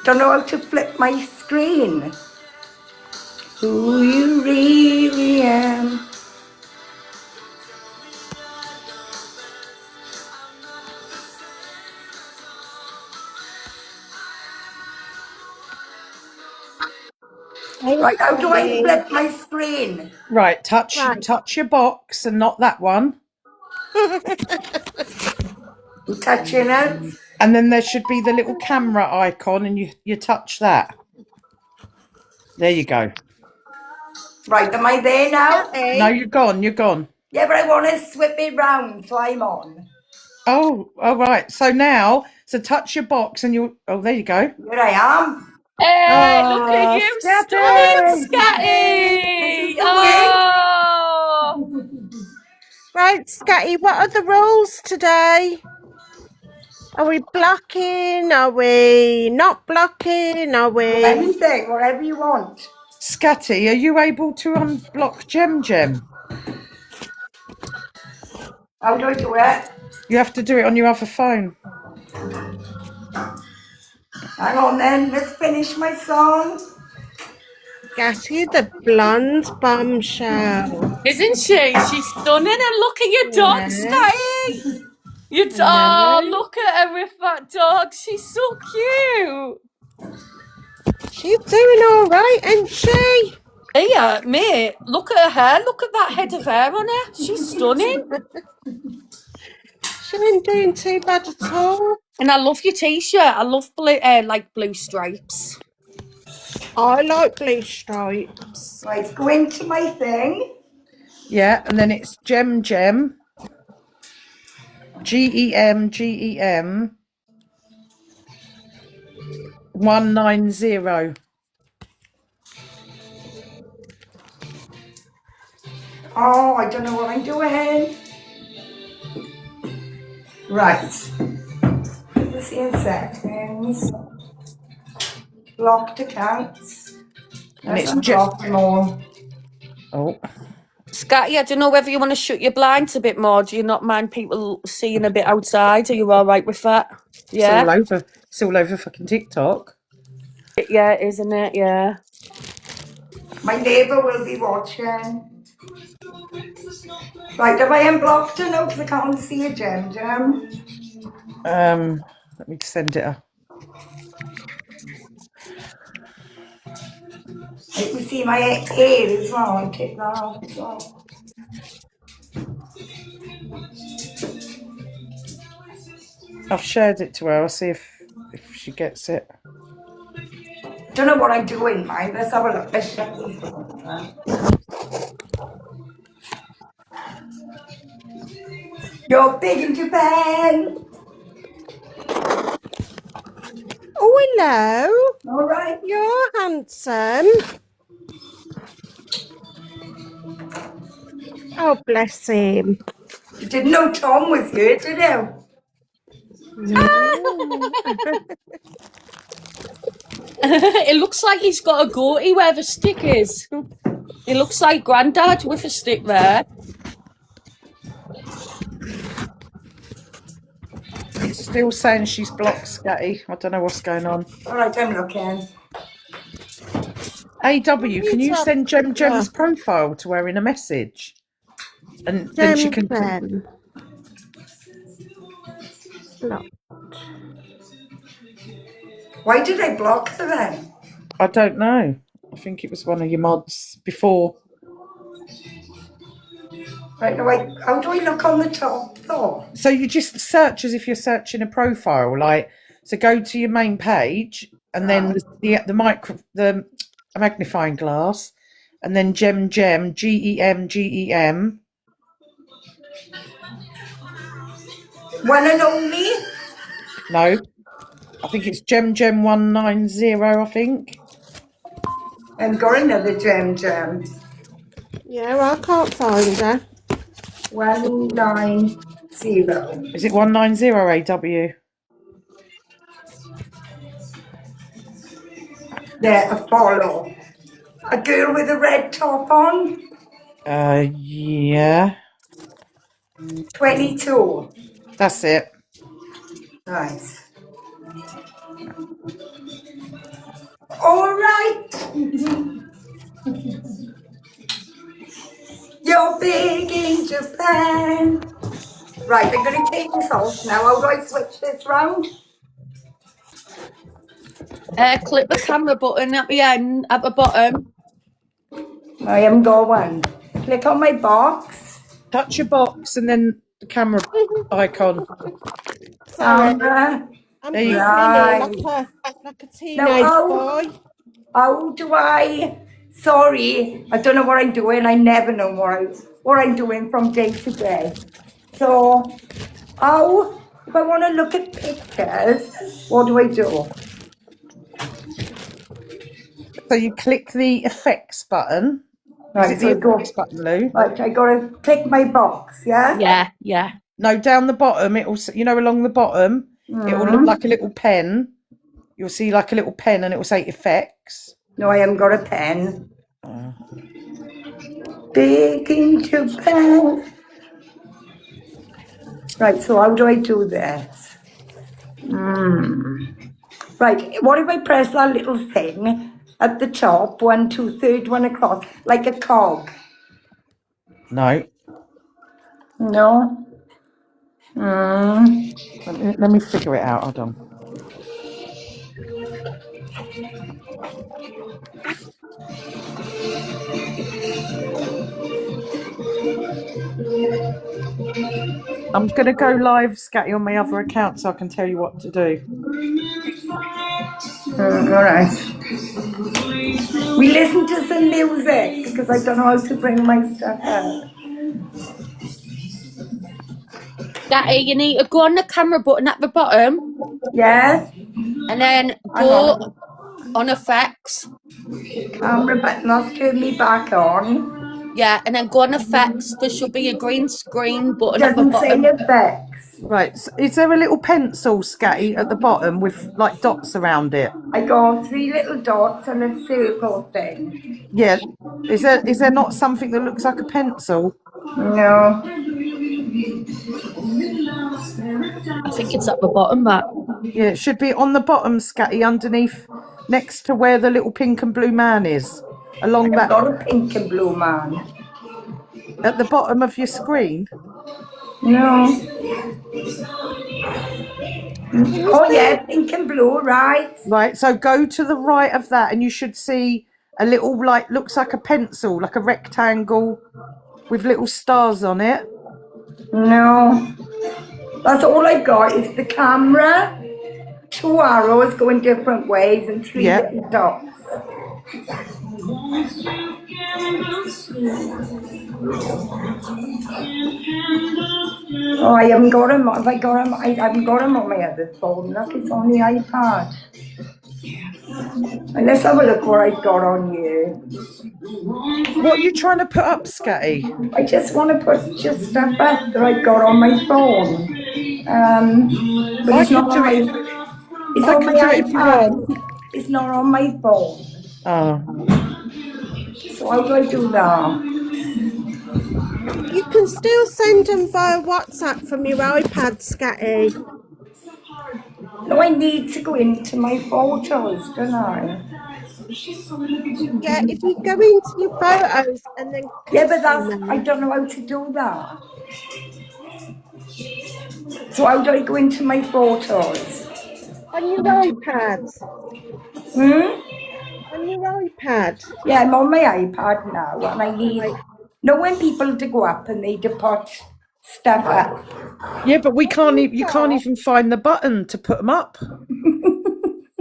Don't know how to flip my screen. Who you really am. Right, how do I flip my screen? Right, touch your box and not that one. I'm touching it. And then there should be the little camera icon and you touch that. There you go. Right, am I there now? No, you're gone. Yeah, but I want to swip it round so I'm on. Oh, right. So touch your box and there you go. Here I am. Hey, look at you, Scatty! stunning Scatty! This is the way. Oh, Right, Scatty, what are the rules today? Are we blocking? Are we not blocking? Are we... Anything, whatever you want. Scatty, are you able to unblock Gem? How do I do it? You have to do it on your other phone. Hang on then, let's finish my song. Scatty, the blonde bombshell. isn't she? She's stunning. And look at your dog, Yeah. Scatty. Look at her with that dog. She's so cute. She's doing all right, isn't she? Here, mate, look at her hair. Look at that head of hair on her. She's stunning. She ain't doing too bad at all. And I love your t-shirt. I love blue, blue stripes. I like blue stripes. Right, go into my thing. Yeah, and then it's Gem. GEM 190. Oh, I don't know what I'm doing. Right. Let's see in settings. Blocked accounts. And it's unblock them all. Oh. Scatty, I don't know whether you want to shut your blinds a bit more. Do you not mind people seeing a bit outside? Are you all right with that? Yeah. It's all over fucking TikTok. Yeah, isn't it? Yeah. My neighbour will be watching. Right, have I unblocked her now because I can't see a Gem? Let me send it up. You can see my hair as well. I'll take that off as well. I've shared it to her. I'll see if she gets it. Don't know what I'm doing, mate. Let's have a look. Let's check this one. You're big in Japan. Oh, hello. All right. You're handsome. Oh, bless him. You didn't know Tom was here, did you? No. It looks like he's got a goatee where the stick is. It looks like Grandad with a stick there. It's still saying she's blocked, Scatty. I don't know what's going on. All right, I'm looking. AW, can you send Gem's profile to her in a message? And then she can... Blocked. Why did I block her then? I don't know. I think it was one of your mods before. Right, now how do I look on the top though? So you just search as if you're searching a profile, like, so go to your main page and then the magnifying glass and then Gem, GEM. One and only? No, I think it's Gem 190, I think. I've got another Gem. Yeah, I can't find her. 190. Is it 190, AW? There, a follow. A girl with a red top on? Yeah. 22. That's it. Right. All right. You're big in Japan. Right, I'm going to take this off now. How do I switch this round? Click the camera button at the end, at the bottom. I am going. Click on my box. Touch your box and then the camera icon. Sorry, Camera. I'm There you googling Right. it like a Now, teenage boy. how do I? Sorry, I don't know what I'm doing. I never know what I'm doing from day to day. So, if I want to look at pictures, what do I do? So you click the effects button. Right, Is it so the go. effects button, Lou? Right, I gotta click my box, yeah? Yeah, yeah. No, down the bottom. It'll, along the bottom, it will look like a little pen. You'll see like a little pen, and it will say effects. No, I haven't got a pen. Big in Japan. Right, so how do I do this? Right, what if I press that little thing at the top, 1, 2, third one across, like a cog? No. No? Let me figure it out. Hold on. I'm going to go live, Scatty, on my other account so I can tell you what to do. All right. We listen to some music because I don't know how to bring my stuff out. Scatty, you need to go on the camera button at the bottom Yeah? and then Hang go on. on effects. Camera button, that's turn me back on. Yeah, and then go on effects. There should be a green screen button at the Doesn't say bottom. effects. Right. So is there a little pencil, Scatty, at the bottom with like dots around it? I got 3 little dots and a circle thing. Yeah. Is there not something that looks like a pencil? No. I think it's at the bottom, that. Yeah, it should be on the bottom, Scatty, underneath, next to where the little pink and blue man is. Along I've that, got a pink and blue man. at the bottom of your screen. No. Can you Oh see? yeah, pink and blue, right? Right, so go to the right of that and you should see a little, like, looks like a pencil, like a rectangle with little stars on it. No. That's all I got is the camera, 2 arrows going different ways and 3 Yeah. little dots. Oh, I haven't got them. Have I got them? I haven't got them on my other phone. Look, it's on the iPad. And let's have a look what I got on here. What are you trying to put up, Scatty? I just want to put just stuff up that I got on my phone. But I it's not can on my. do it. It's I on can my do it if you iPad. It's not on my phone. Oh. So how do I do that? You can still send them via WhatsApp from your iPad, Scatty. No, I need to go into my photos, don't I? Yeah, if you go into your photos and then Yeah, click but on that's, them. I don't know how to do that. So how do I go into my photos? On your iPad. On your iPad. Yeah, I'm on my iPad now and I need, when people to go up and they to put stuff up. Yeah, but you can't even find the button to put them up.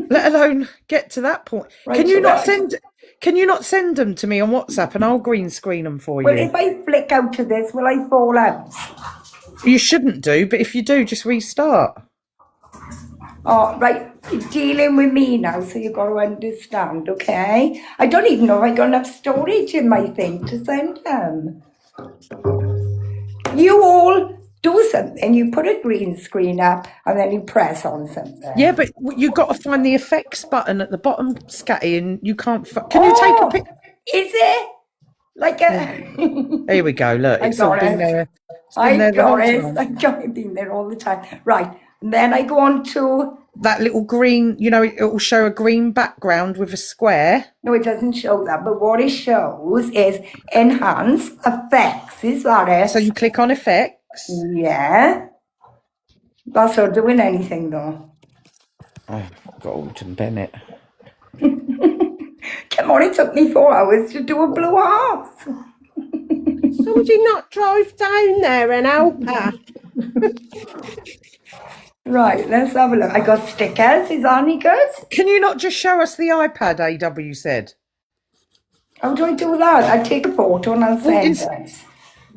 Let alone get to that point. Right, Can you so not send them to me on WhatsApp and I'll green screen them for Well, you? if I flick out to this, will I fall out? You shouldn't do, but if you do, just restart. Oh, right, you're dealing with me now, so you've got to understand, okay? I don't even know if I got enough storage in my thing to send them. You all do something, you put a green screen up and then you press on something. Yeah, but you've got to find the effects button at the bottom, Scatty, and you can't... Can you take a picture? Is it? Like a... Here we go, look. It's all been there. It's been there the whole time. I've been there all the time. Right, And then I go on to, That little green, you know, it will show a green background with a square. no, it doesn't show that, but what it shows is enhance effects. Is that it? So you click on effects. Yeah. That's not doing anything though. Oh, Golden Bennett. Come on, it took me 4 hours to do a blue heart. Somebody not drive down there and help her. Right, let's have a look. I got stickers. Is that any good? Can you not just show us the iPad, AW said? How do I do that? I take a photo and I'll send it's- it.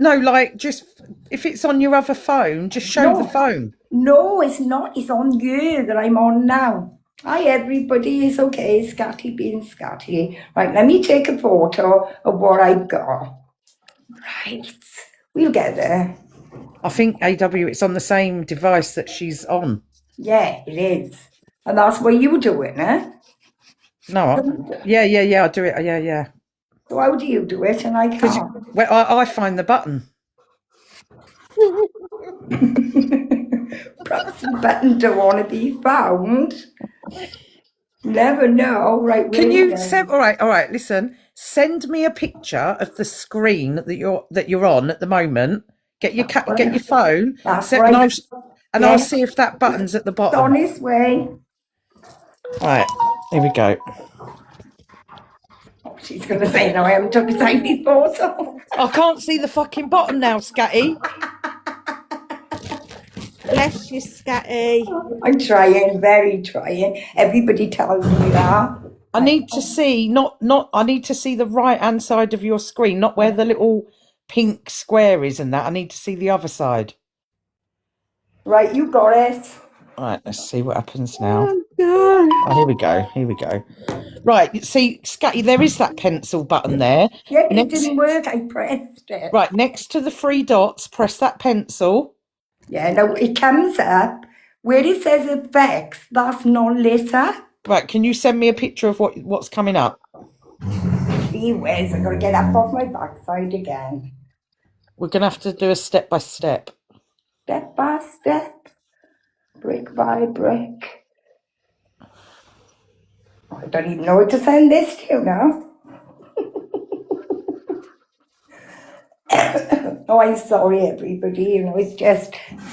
No, like, just if it's on your other phone, just show No. the phone. No, it's not. It's on you that I'm on now. Hi, everybody. It's okay. Scatty being Scatty. Right, let me take a photo of what I've got. Right. We'll get there. I think, AW, it's on the same device that she's on. Yeah, it is. And that's what you do it, eh? No, yeah, I do it. Yeah. So how do you do it and I can't? Well, I find the button. Perhaps the button don't want to be found. Never know. Right, Can we're you there. send? All right. Listen, send me a picture of the screen that you're on at the moment. Get your phone. That's and right. I'll see if that button's at the It's on bottom. its way. Right, here we go. She's going to say, no, I haven't took a tiny photo. I can't see the fucking bottom now, Scatty. Bless you, Scatty. I'm trying, very trying. Everybody tells me that. I need to see I need to see the right hand side of your screen, not where the little pink square is and that. I need to see the other side. Right, you got it. Right, let's see what happens now. Oh, God. Oh, here we go. Right, see, Scatty, there is that pencil button there. Yeah, but it Next- didn't work. I pressed it. Right, next to the 3 dots, press that pencil. Yeah, no, it comes up. Where it says effects, that's not lit up. Right, can you send me a picture of what's coming up? Gee whiz, I've got to get up off my backside again. We're going to have to do a step by step. Step by step, brick by brick. I don't even know what to send this to now. Oh, I'm sorry, everybody. You know, it's just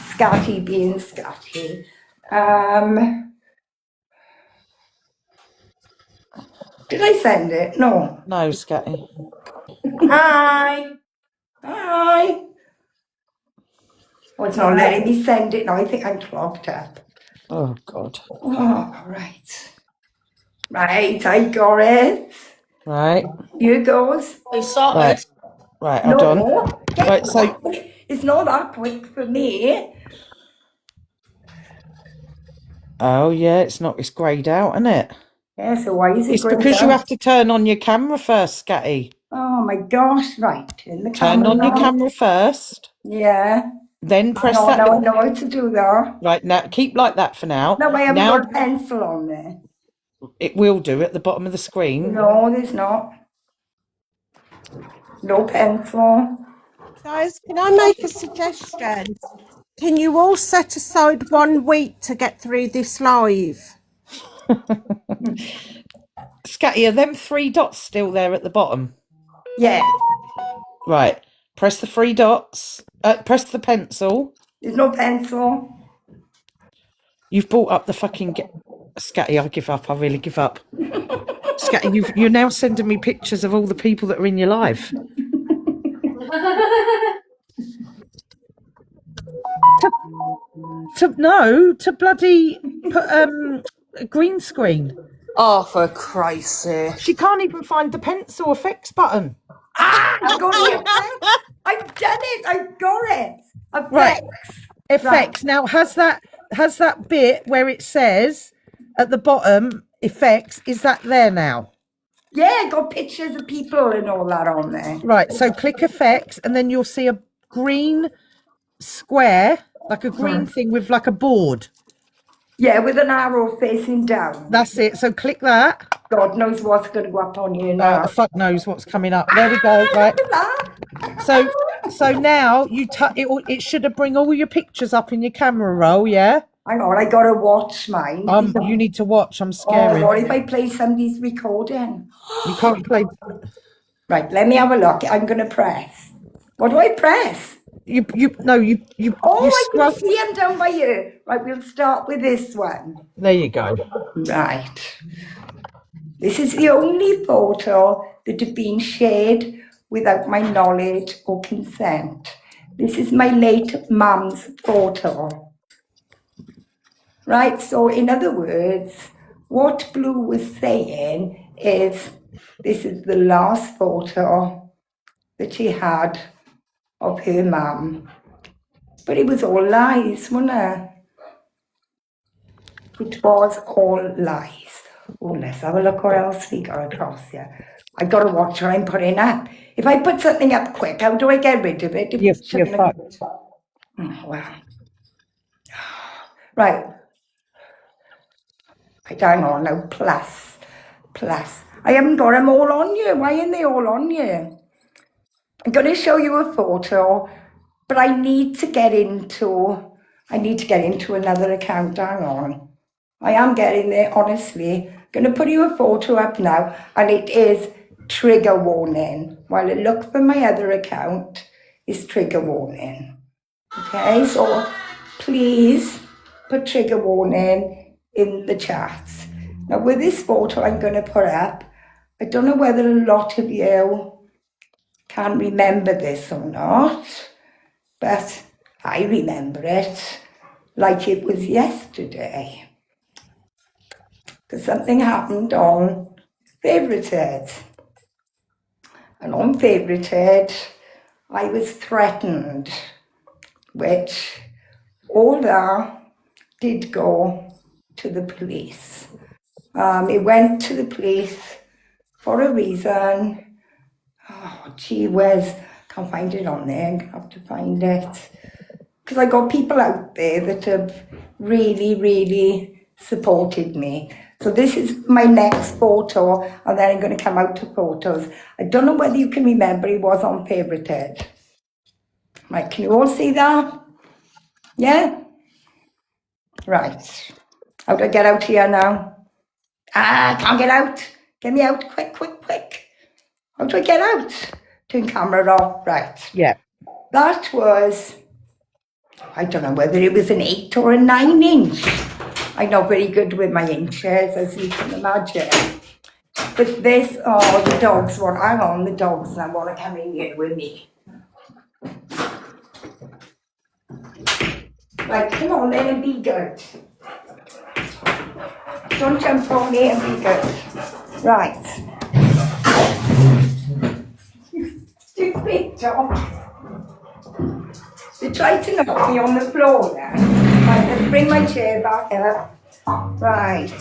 Scatty being Scatty. Did I send it? No. No, Scatty. Hi. Hi. Oh, it's not letting me send it now. I think I'm clogged up. Oh, God. Oh, right. Right, I got it. Right, Here goes. They sorted. right, hold on. No. Right, so It's not that quick for me. oh yeah, it's greyed out, isn't it? Yeah, so why is it It's greyed because you out? have to turn on your camera first, Scatty. Oh my gosh, right. Turn the Turn camera on your on. camera first, Yeah. then press No, that. no, I little- know how to do that. Right, now keep like that for now. No, I haven't Now got a pencil on there. it will do at the bottom of the screen. No, there's not. No pencil. Guys, can I make a suggestion? Can you all set aside 1 week to get through this live? Scatty, are them 3 dots still there at the bottom? Yeah. Right, press the 3 dots. Press the pencil. There's no pencil. You've brought up the fucking Scatty, I give up. I really give up. Scatty, you're now sending me pictures of all the people that are in your life. to bloody put a green screen. Oh, for Christ's sake. She can't even find the pencil effects button. I've got the effects. I've done it. I've got it. Effects. Right. Effects. Now has that bit where it says at the bottom effects, is that there now? Yeah, I got pictures of people and all that on there. Right, so click effects and then you'll see a green square, like a green thing with like a board. Yeah, with an arrow facing down. That's it. So click that. God knows what's going to go up on you now. The fuck knows what's coming up. There we go. Right. Look at that. So now it should have bring all your pictures up in your camera roll, yeah? Hang on, I gotta watch mine. You need to watch. I'm Oh, scared. what if I play somebody's recording? You can't play. Right, let me have a look. I'm gonna press. What do I press? You Oh, I scroll. can see them down by you. Right, we'll start with this one. There you go. Right. This is the only photo that had been shared without my knowledge or consent. This is my late mum's photo. Right, so in other words, what Blue was saying is this is the last photo that she had of her mum. But it was all lies, wasn't it? It was all lies. Oh, let's have a look what else we got across here. I've got to watch what I'm putting up. If I put something up quick, how do I get rid of it? You're fucked. Oh, well. Right. Hang on now. Plus. I haven't got them all on you. Why aren't they all on you? I'm going to show you a photo, but I need to get into another account. Hang on. I am getting there, honestly. I'm going to put you a photo up now, and it is trigger warning. While I look for my other account, it's trigger warning. Okay, so please put trigger warning in the chats. Now, with this photo I'm going to put up, I don't know whether a lot of you can remember this or not, but I remember it like it was yesterday. Because something happened on Favorited. And on Favorited, I was threatened, which all that did go to the police. It went to the police for a reason. Oh, gee whiz, can't find it on there, I'm going to have to find it. Because I got people out there that have really, really supported me. So this is my next photo, and then I'm going to come out to photos. I don't know whether you can remember, it was on Favorited. Right, can you all see that? Yeah? Right. How do I get out here now? I can't get out. Get me out, quick. How do I get out? Turn camera off. Right. Yeah. That was, I don't know whether it was an 8 or a 9 inch. I'm not very good with my inches, as you can imagine. But this, the dogs want, hang on, the dogs now want to come in here with me. Right, come on then and be good. Don't jump on me and be good. Right. You stupid dog. They tried to knock me on the floor now. Right, let's bring my chair back up. Right.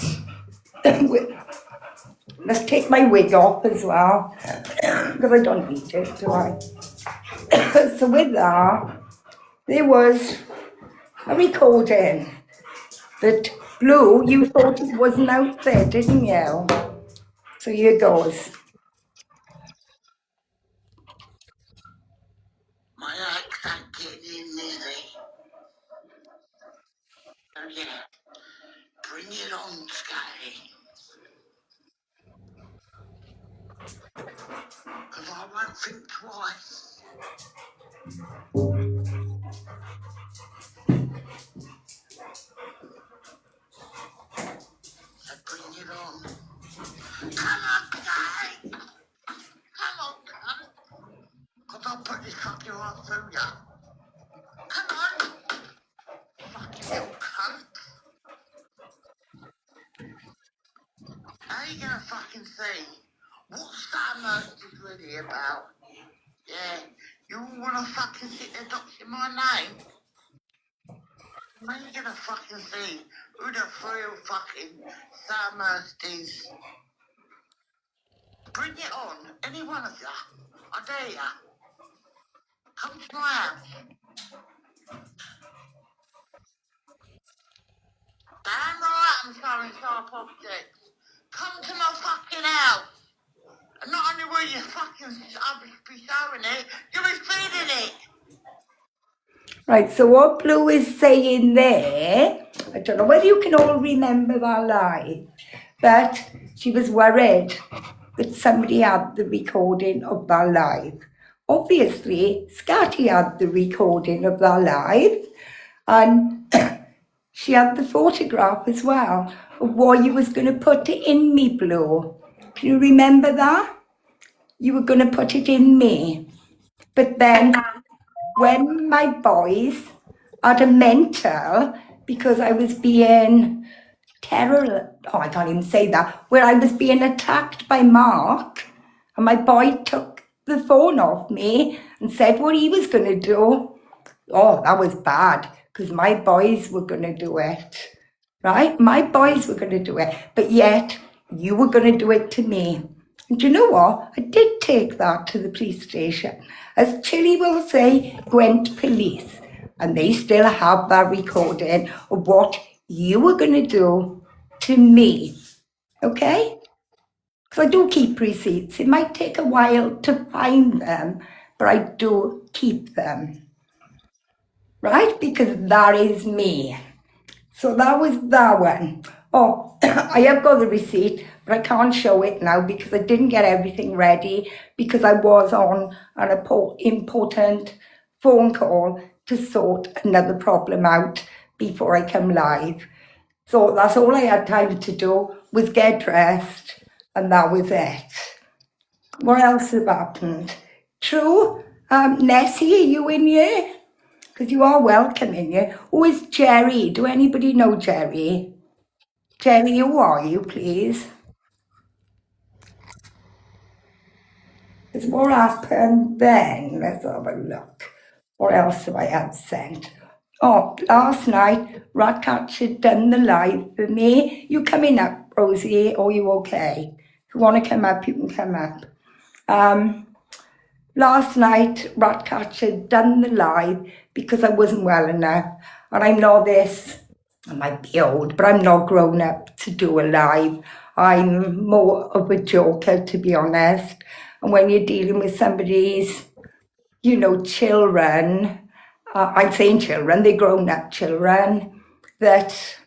Let's take my wig off as well. Because I don't need it, do I? So with that, there was a recording that Blue, you thought it wasn't out there, didn't you? So here goes. My ex ain't getting in there. Oh yeah, bring it on, Scatty. Because I won't think twice. So bring it on. Come on, Scatty! Come on, cunt! Because I'll put this fucking right through ya. Come on! Fucking little cunt! How you gonna fucking see what Summer's is really about? Yeah, you all wanna fucking sit there doxing my name? When are you gonna fucking see who the real fucking Summer's is? Bring it on, any one of ya. I dare ya. Come to my house. Damn right I'm showing sharp objects. Come to my fucking house. And not only will you fucking be showing it, you'll be feeding it. Right, so what Blue is saying there, I don't know whether you can all remember that live, but she was worried that somebody had the recording of that live. Obviously, Scatty had the recording of that live, and she had the photograph as well of what you was going to put in me, Blue. Can you remember that? You were going to put it in me. But then when my boys had a mental, because I was being I can't even say that, where I was being attacked by Mark, and my boy took the phone off me and said what he was going to do. Oh, that was bad, because my boys were going to do it, right? My boys were going to do it, but yet you were going to do it to me. And do you know what? I did take that to the police station. As Chili will say, Gwent Police. And they still have that recording of what you were going to do to me. Okay? Because I do keep receipts. It might take a while to find them, but I do keep them. Right? Because that is me. So that was that one. Oh, I have got the receipt, but I can't show it now because I didn't get everything ready because I was on an important phone call to sort another problem out before I come live. So that's all I had time to do was get dressed, and that was it. What else has happened? True, Nessie, are you in here? Because you are welcome in here. Who is Jerry? Do anybody know Jerry? Jerry, who are you, please? Because what happened then? Let's have a look. What else have I had sent? Oh, last night, Ratcatcher done the live for me. You coming up, Rosie? Or you okay? If you want to come up, you can come up. Last night, Ratcatcher done the live because I wasn't well enough. And I'm not this, I might be old, but I'm not grown up to do a live. I'm more of a joker, to be honest. And when you're dealing with somebody's, children, I'm saying children, they're grown up children, that,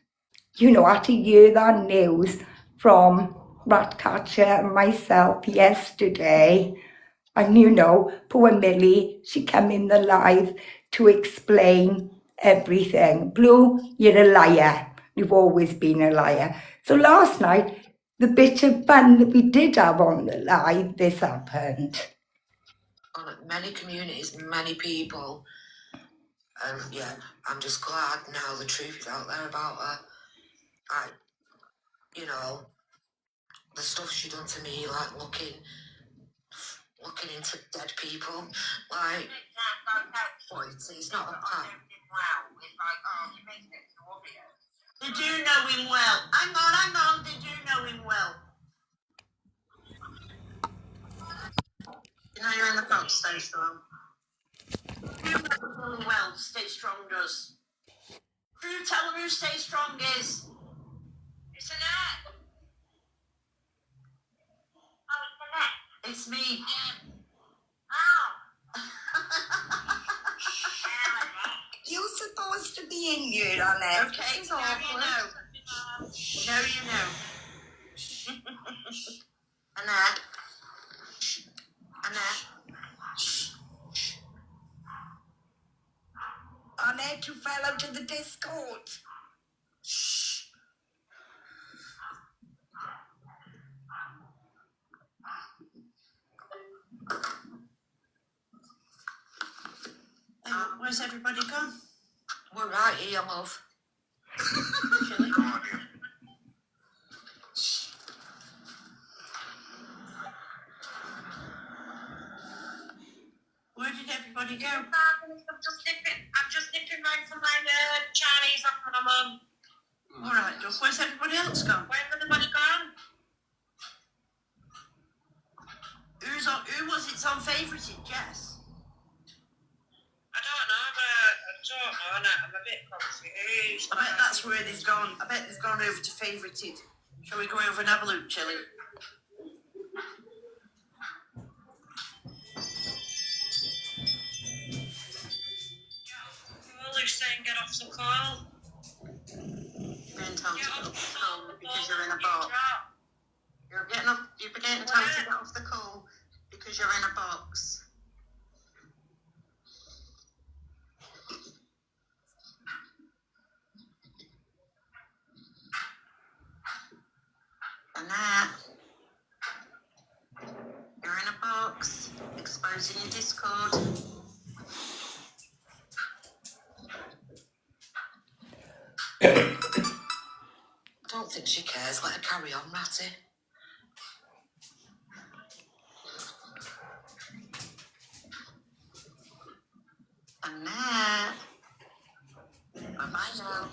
had to hear that news from Ratcatcher and myself yesterday. And poor Millie, she came in the live to explain everything. Blue, you're a liar. You've always been a liar. So last night, the bit of fun that we did have on the live, this happened. On many communities, many people, and I'm just glad now the truth is out there about her. The stuff she done to me, like looking into dead people, like, it's not a pack. They do know him well. Hang on, they do know him well. You're in the front, stay strong. Who knows him well, stay strong does. Who tell him who stay strong is? It's Annette. Oh, it's Annette. It's me. Oh. You're supposed to be in here, Annette. Okay, now you know. Now you know. Annette. Annette, you fell out of the Discord. Where's everybody gone? We're right here, love. Chilly. Where did everybody go? I'm just nipping round for my Chinese off my mum. All right, Duff. Where's everybody else gone? Where's everybody gone? Who was it's on favourited, Jess? I don't know, I'm a bit confused. I bet that's where they've gone. I bet they've gone over to favourited. Shall we go over and have a look, Chilly? Who's saying get off the call? told to get off the call because you're in a box. You're getting told to get off the call because you're in a box. And that, you're in a box, exposing your Discord. I don't think she cares. Let her carry on, Ratty. And that. Bye-bye now.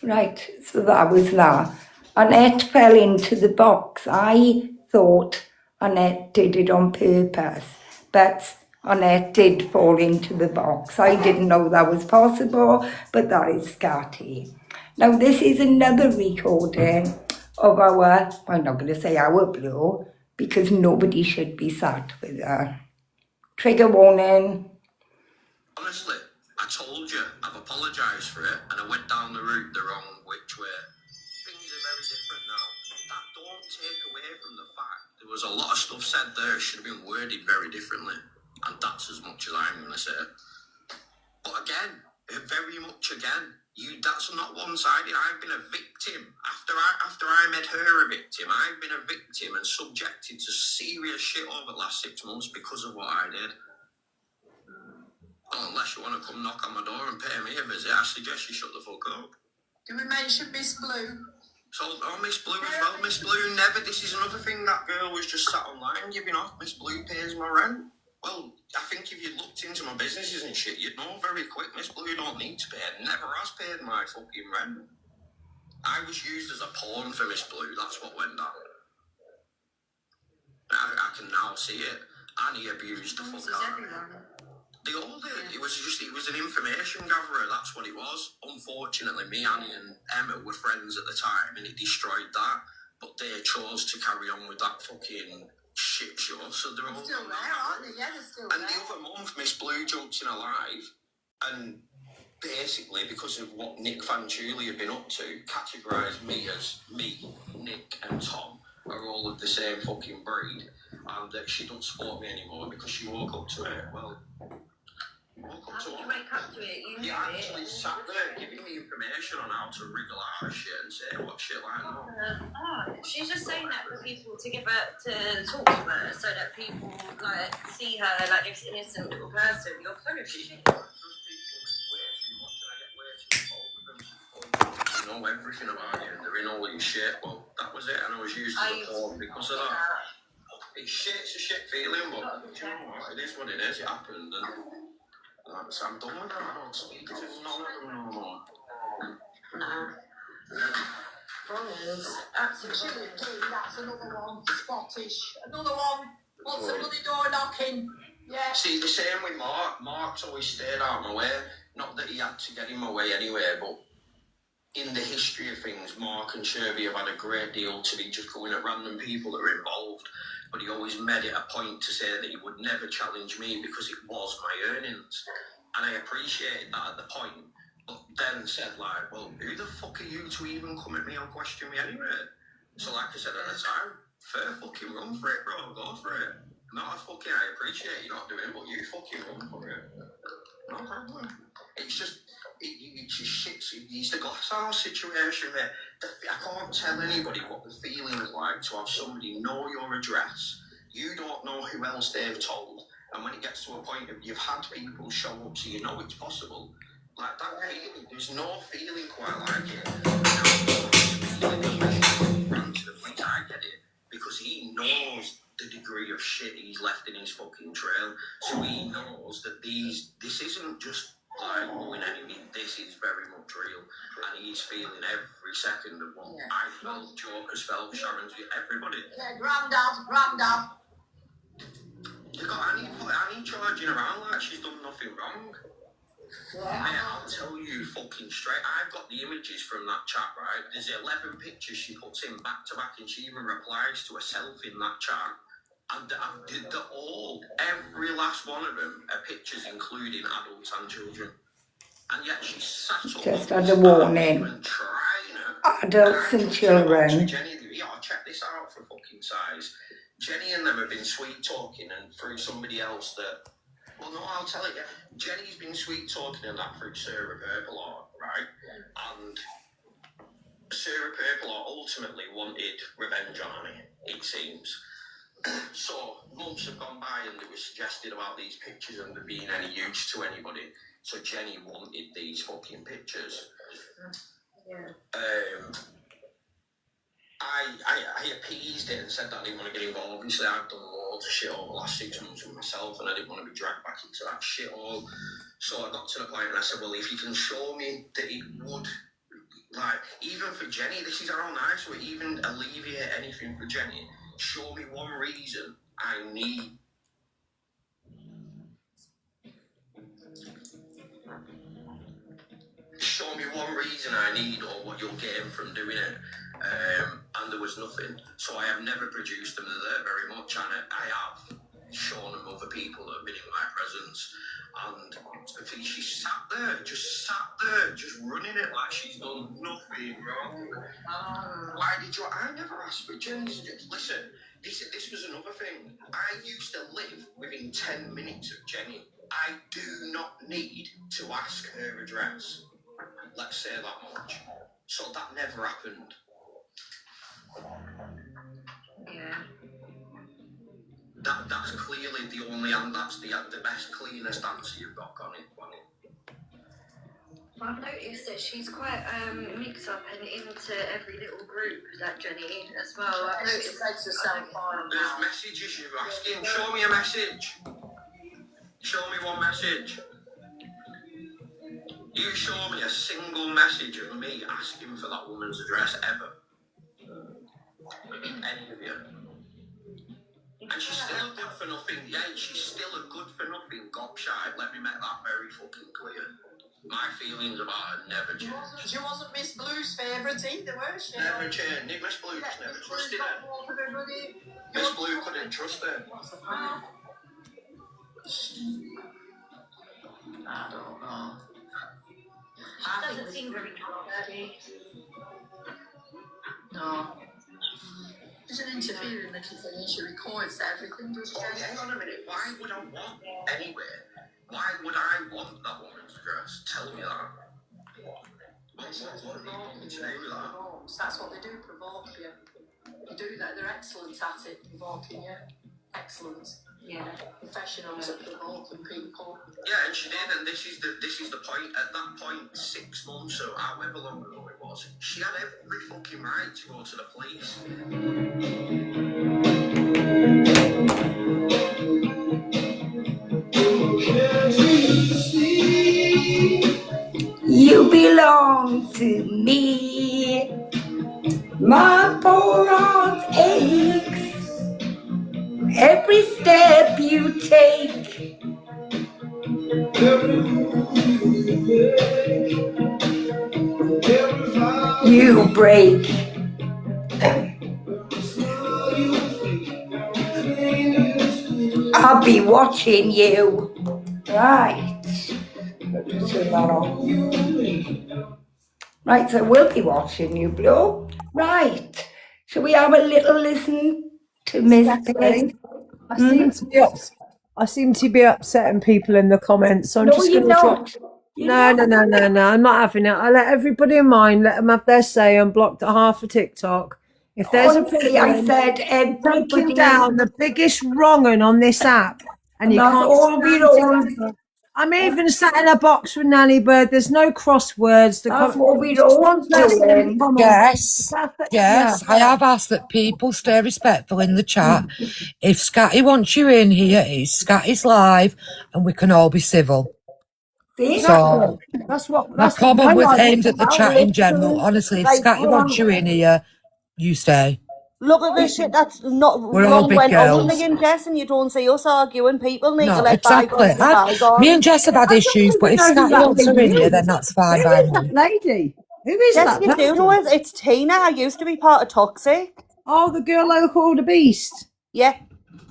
Right, so that was that. Annette fell into the box. I thought Annette did it on purpose, but Annette did fall into the box. I didn't know that was possible, but that is Scatty. Now this is another recording of our, I'm not going to say our blue, because nobody should be sat with her. Trigger warning. Honestly, I told you, I've apologised for it, and I went down the route the wrong which way. Things are very different now. That don't take away from the fact there was a lot of stuff said there should have been worded very differently, and that's as much as I'm going to say. But again, very much again, that's not one-sided. I've been a victim. After I made her a victim, I've been a victim and subjected to serious shit over the last 6 months because of what I did. Well, unless you want to come knock on my door and pay me a visit, I suggest you shut the fuck up. Do we mention Miss Blue? So, Miss Blue as well. Miss Blue never, this is another thing, that girl was just sat online giving off. Miss Blue pays my rent. Well, I think if you looked into my businesses and shit, you'd know very quick Miss Blue don't need to pay. Never has paid my fucking rent. I was used as a pawn for Miss Blue, that's what went down. I can now see it. Annie abused the fuck out of me. They all did. It was an information gatherer, that's what it was. Unfortunately, me, Annie and Emma were friends at the time and it destroyed that. But they chose to carry on with that fucking shit show. So they're all still there, aren't they? Yeah, they're still there. And the other month, Miss Blue jumped in alive and basically, because of what Nick Fanciulli had been up to, categorised me as me, Nick and Tom are all of the same fucking breed, and that she don't support me anymore because she woke up to it. Well, How did you wake up to it? You actually sat there giving me information on how to wriggle out of shit and say what shit like that. She's just saying that for people to talk to her, so that people see her like this innocent little person. You're full of shit. You know everything about you, they're in all your shit. Well, that was it, and I was used as a pawn because of that. It's shit, it's a shit feeling, but you know what, it is what it is, it happened, and I'm done with them, I don't speak to none of them no more. No. Absolutely, that's another one. Scottish. Another one. What's the bloody door knocking? Yeah. See, the same with Mark. Mark's always stayed out of my way. Not that he had to get in my way anyway, but in the history of things, Mark and Sherby have had a great deal to be just going at random people that are involved. But he always made it a point to say that he would never challenge me because it was my earnings. And I appreciated that at the point. But then said, like, well, who the fuck are you to even come at me or question me anyway? So like I said at the time, fair fucking run for it, bro, go for it. Not a fucking, I appreciate you not doing it, but you fucking run for it. No problem. It's just, it's just shit. It's the glass house situation there. I can't tell anybody what the feeling is like to have somebody know your address. You don't know who else they've told. And when it gets to a point of you've had people show up so you know it's possible, like that feeling, there's no feeling quite like it. I get it. Because he knows the degree of shit he's left in his fucking trail. So he knows that this isn't just like going anything, this is very much real. And he's feeling every second of what I felt, Joker's felt, Sharon's, everybody. Yeah, Grandad. You got Annie charging around like she's done nothing wrong. Yeah. Mate, I'll tell you fucking straight. I've got the images from that chat, right? There's 11 pictures she puts in back to back, and she even replies to herself in that chat. And I did every last one of them are pictures including adults and children. And yet she sat up Just on had this a warning. argument trying to Adults and children. Jenny, check this out for fucking size. Jenny and them have been sweet talking and through somebody else that. Well, no, I'll tell it. Jenny's been sweet talking and that through Sarah Purple, right? And Sarah Purple ultimately wanted revenge on Annie, it seems. So months have gone by and it was suggested about these pictures and there being any use to anybody. So Jenny wanted these fucking pictures. Yeah. I appeased it and said that I didn't want to get involved. Obviously, I've done loads of shit over the last 6 months with myself and I didn't want to be dragged back into that shit all. So I got to the point and I said, well, if you can show me that it would, like, even for Jenny, this is how nice, or even alleviate anything for Jenny, show me one reason I need. Show me one reason I need or what you'll gain from doing it. And there was nothing. So I have never produced them very much, and I have shown them other people that have been in my presence. And I think she sat there, just running it like she's done nothing wrong. Why did you? I never asked for Jenny's. Listen, this was another thing. I used to live within 10 minutes of Jenny. I do not need to ask her address. Let's say that much. So that never happened. Yeah. That's clearly the only, and that's the best, cleanest answer you've got, Connie. I've noticed that she's quite mixed up and into every little group, that Jenny, as well. I've She noticed. takes herself on There's now. messages you're asking. Show me a message. Show me one message. You show me a single message of me asking for that woman's address ever. Any of you. And she's still a good for nothing. Yeah, she's still a good for nothing gobshite. Let me make that very fucking clear. My feelings about her never changed. She wasn't Miss Blue's favourite either, was she? Never changed. Miss Blue just never trusted her. Miss Blue couldn't trust her. I don't know. She doesn't seem very trustworthy. No. She's an interfering little thing and she records everything, doesn't she? Oh, hang on a minute. Why would I want anywhere? Why would I want that woman's address? Tell me that. What do you do with that? That's what they do, provoke you. They do that, they're excellent at it, provoking you. Excellent. Yeah. Professionals at provoking people. Yeah, and she did, and this is the point. At that point, 6 months or however long ago it was, she had every fucking right to go to the police. You belong to me. My poor heart aches every step you take. You break. I'll be watching you. Right. Just turn that on. Right, so we'll be watching you, Blue. Right. Shall we have a little listen to Miss Pig? I seem to be upsetting people in the comments, so I'm No, just you're going to not. No. I'm not having it. I let everybody in mind, let them have their say, and blocked half of TikTok. If there's Honestly, I said taking everybody down the biggest wrong 'un on this app, and you that's can't. all we all. I'm even sat in a box with Nanny Bird. There's no crosswords. That's what we're all doing. Yes, yes. I have asked that people stay respectful in the chat. If Scatty wants you in here, it's Scatty's live, and we can all be civil. See? So That's what. my comment was like aimed at the chat in general. Honestly, if Scatty wants you in here, you stay. Look at this shit that's not We're all wrong big when girls. only in Jess and you don't see us arguing. People need to No, let exactly. bygones be bygones. Me and Jess have had issues, but if know who Scatty that wants her lady in here, is. then that's fine Who by is me. that lady? Who is Yes, that you do person? know it. It's Tina. I used to be part of Toxic. Oh, the girl who called a beast. Yeah.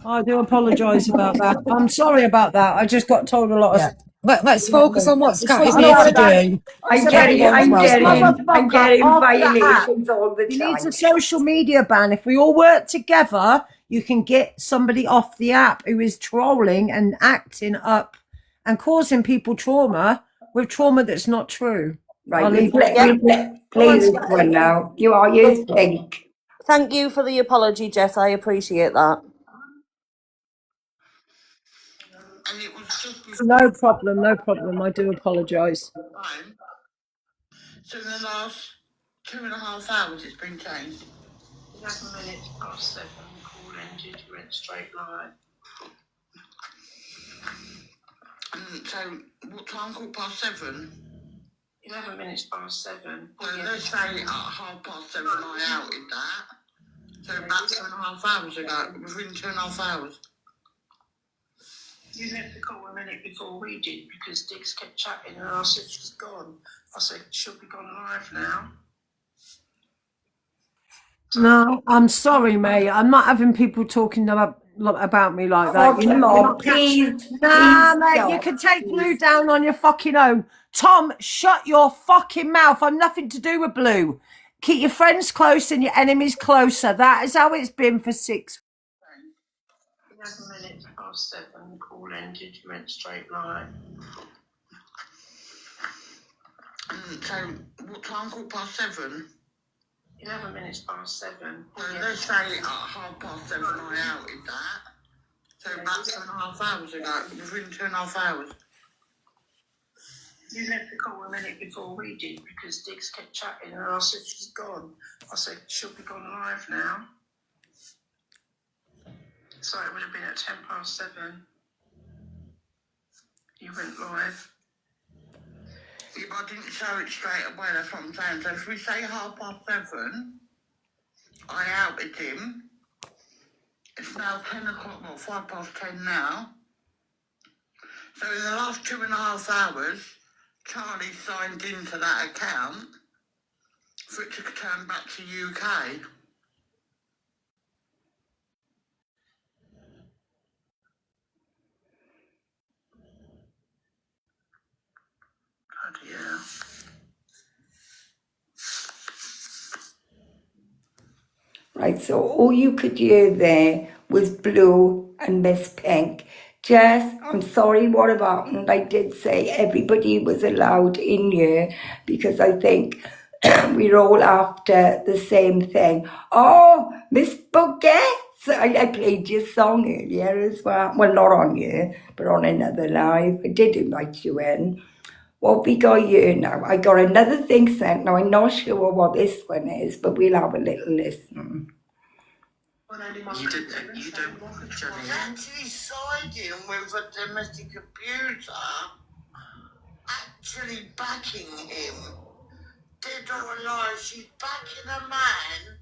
I do apologise about that. I'm sorry about that. I just got told a lot of Let's focus on what Scatty's I here know to that. do. I'm So getting, Everyone's I'm this getting, welcome. I'm motherfucker getting off the app. violations all the He needs time. a social media ban. If we all work together, you can get somebody off the app who is trolling and acting up and causing people trauma with trauma that's not true. Right, I'll we'll leave play, it. we'll play this one now. You are, here's Pink. Thank you for the apology, Jess. I appreciate that. And it was just No problem, no problem. I do apologise. time. So in the last 2.5 hours, it's been changed. 11 minutes past 7, call ended, you went straight line. So what time? 7:15. 11 minutes past 7. So let's say at 7:30 I outed that. So about 2.5 hours ago, within 2.5 hours. You left the call a minute before we did because Diggs kept chatting and I said she's gone. I said she'll be gone live now. No, I'm sorry, mate. I'm not having people talking about me like that. Oh, come on, please, Nah, please mate, you stop. can take Blue down on your fucking own. Tom, shut your fucking mouth. I'm nothing to do with Blue. Keep your friends close and your enemies closer. That is how it's been for 6. 11 minutes past 7, call ended, you went straight line. So what time? 7:15. 11 minutes past 7. So let's say at 7:30 I outed that. So about 2.5 hours ago, within 2.5 hours. You left the call a minute before we did because Diggs kept chatting and I said she's gone. I said she'll be gone live now. So it would have been at 10 past 7. You went live. If I didn't show it straight away, that's what I'm saying. So if we say 7:30, I outed him. It's now 10 o'clock, well, 10:05 now. So in the last 2.5 hours, Charlie signed into that account for it to turn back to UK. Bloody hell. Right, so all you could hear there was Blue and Miss Pink. Jess, I'm sorry what have happened. I did say everybody was allowed in here because I think we're all after the same thing. Oh, Miss Buggets! I played your song earlier as well. Well, not on here, but on another live. I did invite you in. What we got here now? I got another thing sent. Now, I'm not sure what this one is, but we'll have a little listen. You don't want Johnny. Actually siding with a domestic abuser, actually backing him. Dead or alive, she's backing a man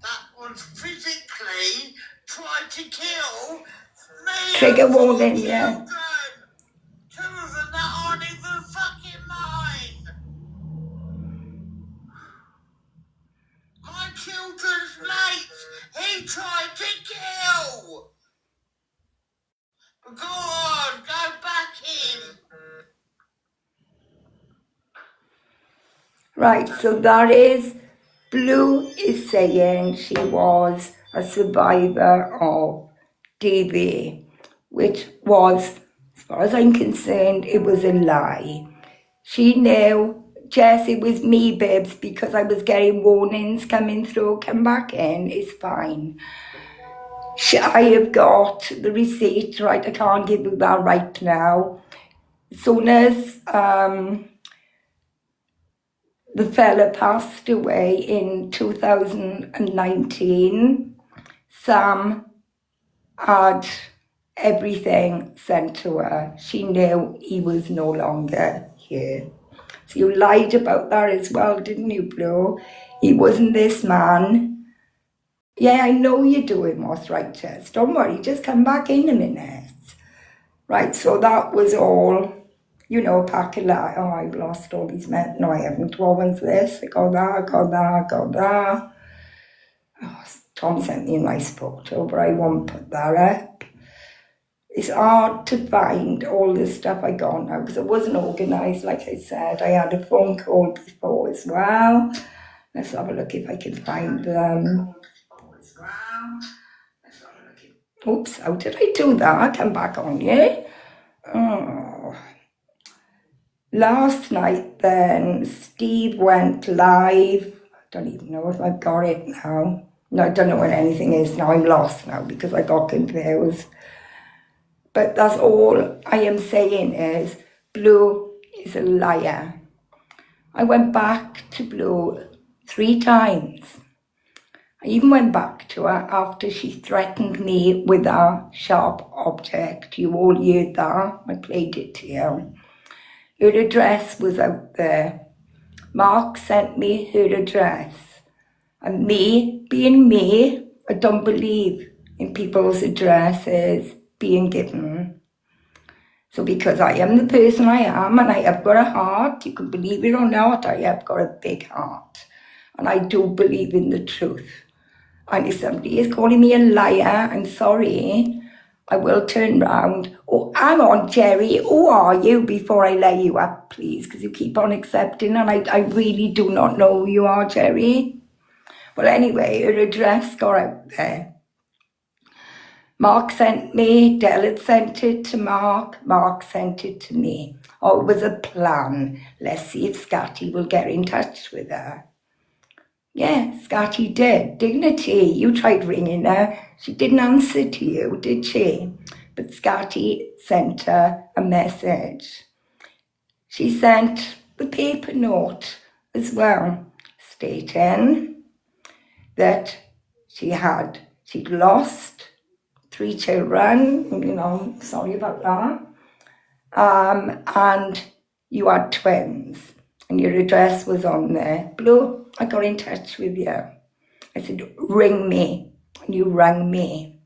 that was physically tried to kill me. Trigger warning, yeah. Two of them that aren't even fucking mine. My children's mates, he tried to kill. Go on, go back in. Right, so that is, Blue is saying she was a survivor of DV, which was, as far as I'm concerned, it was a lie. She knew, Jess, it was me, babes, because I was getting warnings coming through, come back in, it's fine. I have got the receipt, right, I can't give you that right now. As soon as the fella passed away in 2019, Sam had everything sent to her. She knew he was no longer here. So you lied about that as well, didn't you, Blue? He wasn't this man. Yeah, I know you're doing what's right, Jess. Don't worry, just come back in a minute. Right, so that was all, you know, pack a lie. Oh, I've lost all these men. No, I haven't. What was this? I got that, I got that, I got that. Oh, Tom sent me a nice photo, but I won't put that up. it's hard to find all the stuff I got now because it wasn't organised, like I said. I had a phone call before as well. Let's have a look if I can find them. Oops, how did I do that? Come back on, yeah? Oh. Last night then, Steve went live. I don't even know if I've got it now. No, I don't know what anything is now. I'm lost now because I got confused. But that's all I am saying is Blue is a liar. I went back to Blue 3 times. I even went back to her after she threatened me with a sharp object. You all heard that. I played it to you. Her address was out there. Mark sent me her address. And me, being me, I don't believe in people's addresses being given. So because I am the person I am and I have got a heart, you can believe it or not, I have got a big heart. And I do believe in the truth. And if somebody is calling me a liar, I'm sorry, I will turn round. Oh, hang on, Jerry, who are you before I lay you up, please? Because you keep on accepting and I really do not know who you are, Jerry. Well, anyway, her address got out there. Mark sent me, Del had sent it to Mark sent it to me. Oh, it was a plan. Let's see if Scatty will get in touch with her. Yeah, Scatty did. Dignity, you tried ringing her. She didn't answer to you, did she? But Scatty sent her a message. She sent the paper note as well, stating that she'd lost 3 children, sorry about that. And you had twins. And your address was on there. Blue, I got in touch with you. I said, ring me. And you rang me.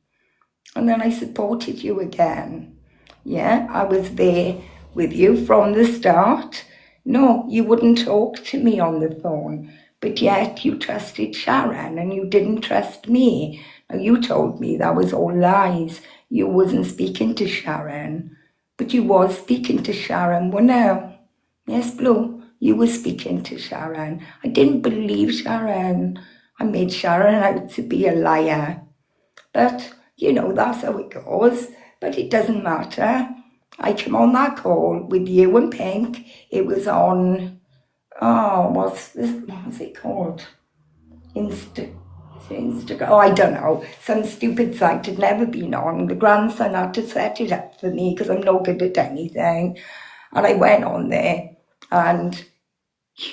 And then I supported you again. Yeah, I was there with you from the start. No, you wouldn't talk to me on the phone. But yet you trusted Sharon and you didn't trust me. Now you told me that was all lies. You wasn't speaking to Sharon. But you was speaking to Sharon, weren't you? Yes, Blue. You were speaking to Sharon. I didn't believe Sharon. I made Sharon out to be a liar. But, that's how it goes. But it doesn't matter. I came on that call with you and Pink. It was on, what was it called? Instagram. Oh, I don't know. Some stupid site I'd never been on. The grandson had to set it up for me because I'm no good at anything. And I went on there and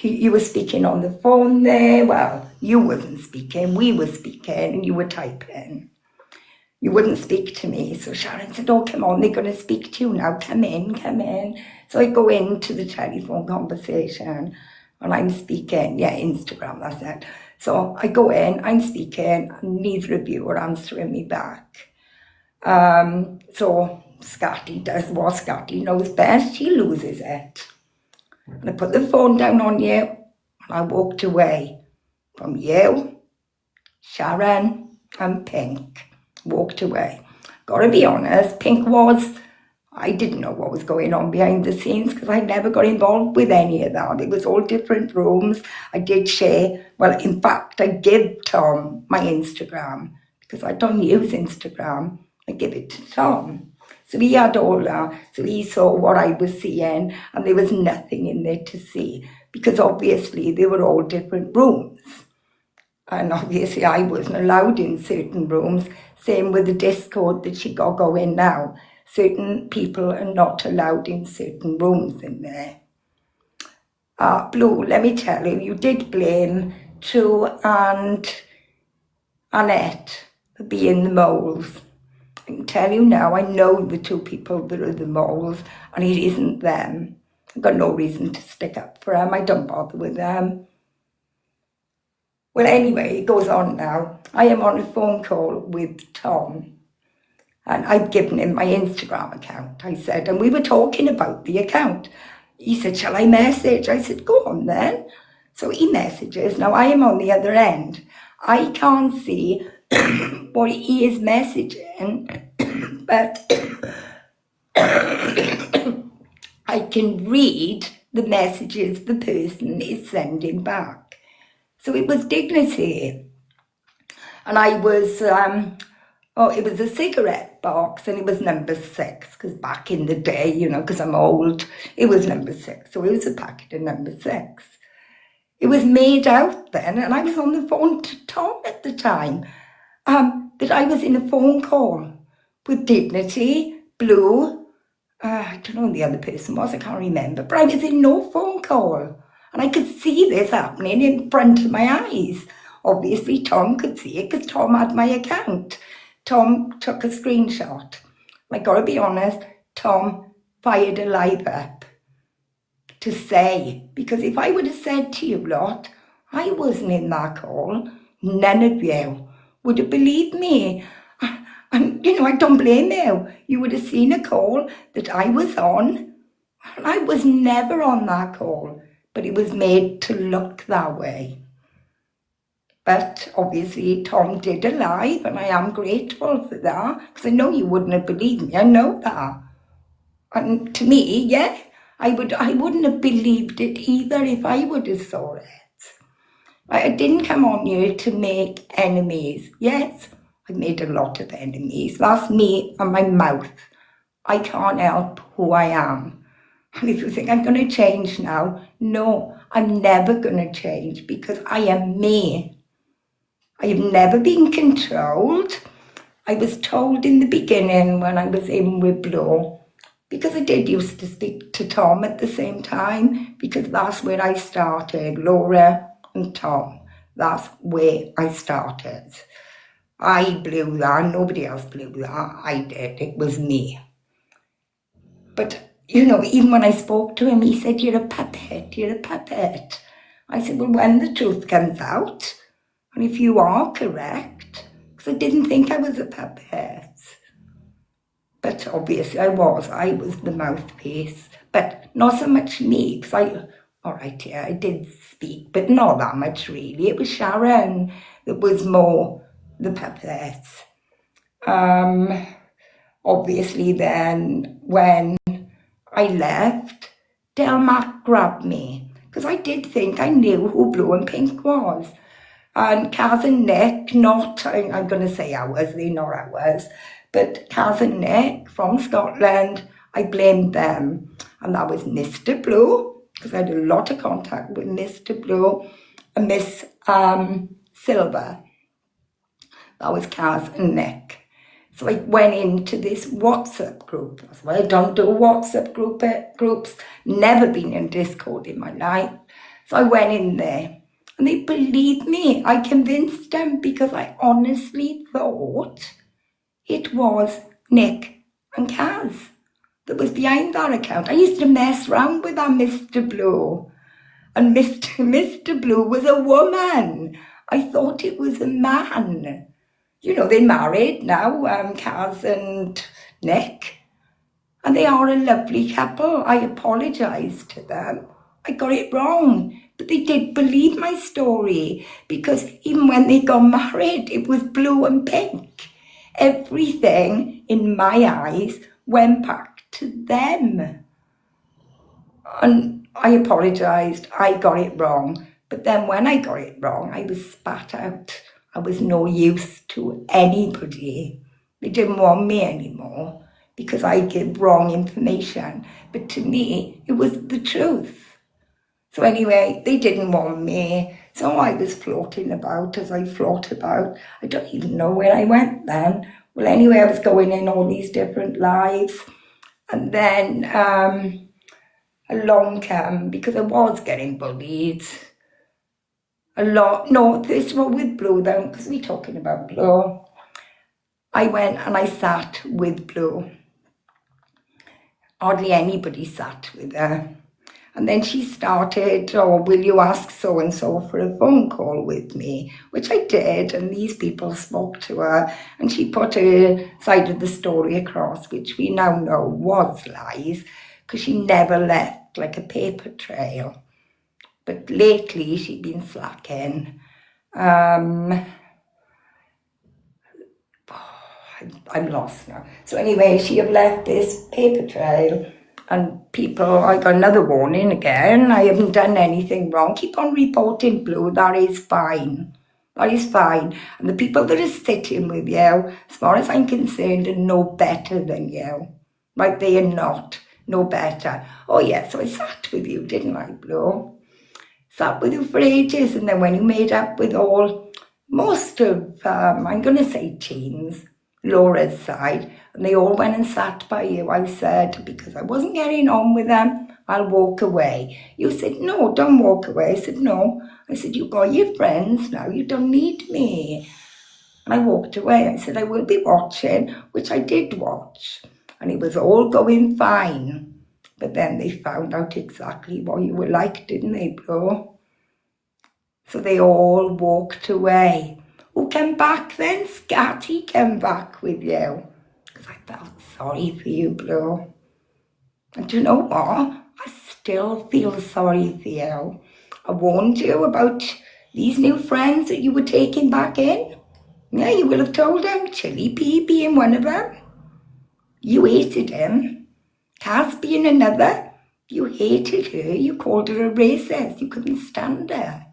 you were speaking on the phone there. Well, you wasn't speaking, we were speaking and you were typing. You wouldn't speak to me. So Sharon said, oh, come on, they're going to speak to you now. Come in. So I go into the telephone conversation and I'm speaking. Yeah, Instagram, that's it. So I go in, I'm speaking, and neither of you are answering me back. So Scatty does what Scatty knows best. He loses it. And I put the phone down on you and I walked away from you, Sharon and Pink. Walked away. Gotta be honest, I didn't know what was going on behind the scenes because I never got involved with any of that. It was all different rooms. I did share, well, in fact, I gave Tom my Instagram because I don't use Instagram. I give it to Tom. So he had all that. So he saw what I was seeing and there was nothing in there to see because obviously they were all different rooms. And obviously I wasn't allowed in certain rooms. Same with the Discord that she got going now. Certain people are not allowed in certain rooms in there. Blue, let me tell you, you did blame True and Annette for being the moles. I can tell you now, I know the 2 people that are the moles, and it isn't them. I've got no reason to stick up for them. I don't bother with them. Well, anyway, it goes on now. I am on a phone call with Tom. And I've given him my Instagram account, I said, and we were talking about the account. He said, shall I message? I said, go on then. So he messages. Now I am on the other end. I can't see what he is messaging, but I can read the messages the person is sending back. So it was dignity. And I was, it was a cigarette box and it was number 6, because back in the day, you know, because I'm old, it was number 6. So it was a packet of number 6. It was made out then, and I was on the phone to Tom at the time, that I was in a phone call with Dignity, Blue, I don't know who the other person was, I can't remember, but I was in no phone call. And I could see this happening in front of my eyes. Obviously, Tom could see it because Tom had my account. Tom took a screenshot. I got to be honest, Tom fired a live up to say, because if I would have said to you lot, I wasn't in that call, none of you would have believed me. And, you know, I don't blame you. You would have seen a call that I was on, and I was never on that call, but it was made to look that way. But obviously Tom did a live, and I am grateful for that, because I know you wouldn't have believed me, I know that. And to me, yeah, I wouldn't have believed it either if I would have saw it. I didn't come on here to make enemies. Yes, I've made a lot of enemies. That's me and my mouth. I can't help who I am. And if you think I'm going to change now, no, I'm never going to change, because I am me. I have never been controlled. I was told in the beginning when I was in with Blue, because I did used to speak to Tom at the same time, because that's where I started, Laura and Tom. That's where I started. I blew that, nobody else blew that, I did, it was me. But, you know, even when I spoke to him, he said, you're a puppet, you're a puppet. I said, well, when the truth comes out, and if you are correct, because I didn't think I was a puppet. But obviously I was the mouthpiece, but not so much me, because I did speak, but not that much really. It was Sharon that was more the puppet. Obviously then, when I left, Del Mac grabbed me, because I did think I knew who Blue and Pink was. And Kaz and Nick, I'm going to say ours, they're not ours, but Kaz and Nick from Scotland, I blamed them. And that was Mr. Blue, because I had a lot of contact with Mr. Blue and Miss Silver. That was Kaz and Nick. So I went into this WhatsApp group. That's why I don't do WhatsApp groups. Never been in Discord in my life. So I went in there. And they believed me. I convinced them, because I honestly thought it was Nick and Kaz that was behind that account. I used to mess around with that Mr. Blue. And Mr. Blue was a woman. I thought it was a man. You know, they're married now, Kaz and Nick. And they are a lovely couple. I apologise to them. I got it wrong. But they did believe my story, because even when they got married, it was Blue and Pink. Everything, in my eyes, went back to them. And I apologised. I got it wrong. But then when I got it wrong, I was spat out. I was no use to anybody. They didn't want me anymore, because I gave wrong information. But to me, it was the truth. So anyway, they didn't want me. So I was floating about as I float about. I don't even know where I went then. Well, anyway, I was going in all these different lives. And then along came, because I was getting bullied a lot. No, this was with Blue then, because we're talking about Blue. I went and I sat with Blue. Hardly anybody sat with her. And then she started, will you ask so-and-so for a phone call with me? Which I did, and these people spoke to her, and she put her side of the story across, which we now know was lies, because she never left like a paper trail. But lately, she'd been slacking. I'm lost now. So anyway, she have left this paper trail, and people, I got another warning again. I haven't done anything wrong. Keep on reporting, Blue. That is fine. That is fine. And the people that are sitting with you, as far as I'm concerned, are no better than you. Right? They are not. No better. Oh yeah, so I sat with you, didn't I, Blue? Sat with you for ages, and then when you made up with most of, I'm going to say teens, Laura's side, and they all went and sat by you, I said, because I wasn't getting on with them, I'll walk away. You said, no, don't walk away. I said, no. I said, you've got your friends now, you don't need me. And I walked away. I said, I will be watching, which I did watch. And it was all going fine. But then they found out exactly what you were like, didn't they, bro? So they all walked away. Who came back then? Scatty came back with you. Because I felt sorry for you, bro. And do you know what? I still feel sorry for you. I warned you about these new friends that you were taking back in. Yeah, you will have told them. Chili P being one of them. You hated him. Cass being another. You hated her. You called her a racist. You couldn't stand her.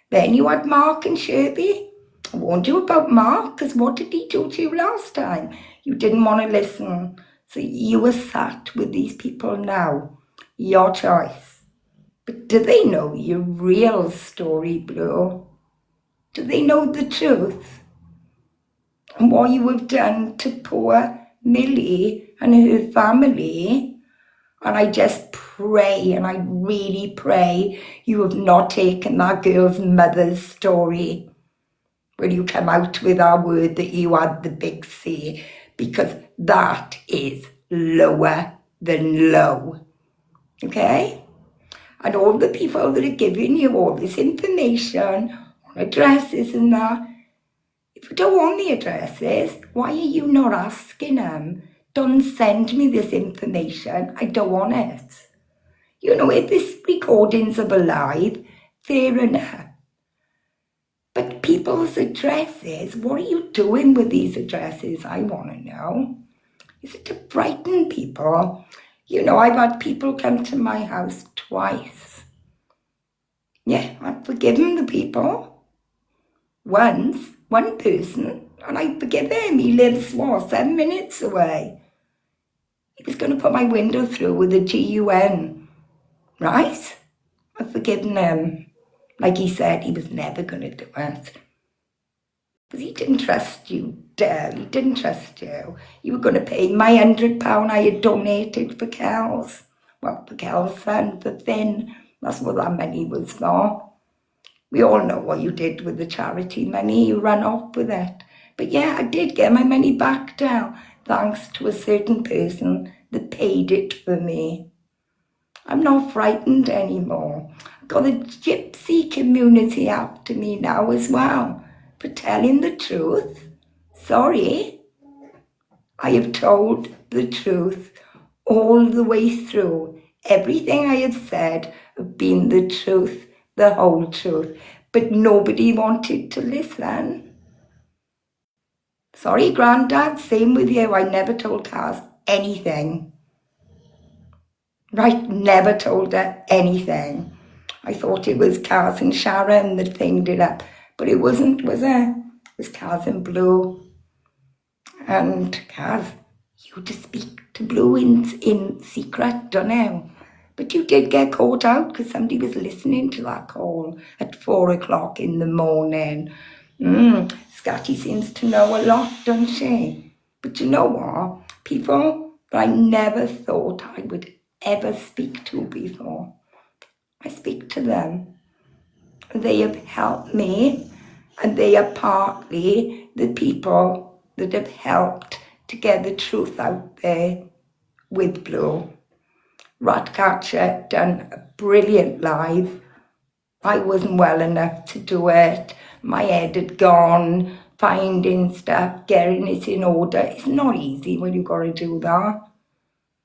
Then you had Mark and Sherby. I warned you about Mark, because what did he do to you last time? You didn't want to listen. So you were sat with these people now. Your choice. But do they know your real story, Blue? Do they know the truth? And what you have done to poor Millie and her family? And I just pray, and I really pray, you have not taken that girl's mother's story when you come out with our word that you had the big C, because that is lower than low. Okay? And all the people that are giving you all this information on addresses and that, if you don't want the addresses, why are you not asking them? Don't send me this information. I don't want it. You know, if this recordings are alive, fair enough. But people's addresses, what are you doing with these addresses? I want to know. Is it to frighten people? You know, I've had people come to my house twice. Yeah, I've forgiven the people. Once, one person, and I forgive him. He lives, 7 minutes away. He was going to put my window through with a GUN. Right? I've forgiven him. Like he said, he was never going to do it. Because he didn't trust you, Dale. He didn't trust you. You were going to pay my £100 I had donated for Cal's. Well, for Cal's son, for Finn. That's what that money was for. We all know what you did with the charity money. You ran off with it. But yeah, I did get my money back down, thanks to a certain person that paid it for me. I'm not frightened anymore. I've got the gypsy community after me now as well for telling the truth. Sorry. I have told the truth all the way through. Everything I have said have been the truth, the whole truth. But nobody wanted to listen. Sorry, Grandad, same with you. I never told Cass anything. Right, never told her anything. I thought it was Cass and Sharon that thinged it up. But it wasn't, was it? It was Cass and Blue. And Cass, you to speak to Blue in secret, don't know. But you did get caught out because somebody was listening to that call at 4 o'clock in the morning. Scatty seems to know a lot, doesn't she? But you know what? People that I never thought I would ever speak to before, I speak to them. They have helped me, and they are partly the people that have helped to get the truth out there with Blue. Ratcatcher done a brilliant live. I wasn't well enough to do it. My head had gone, finding stuff, getting it in order. It's not easy when you've got to do that.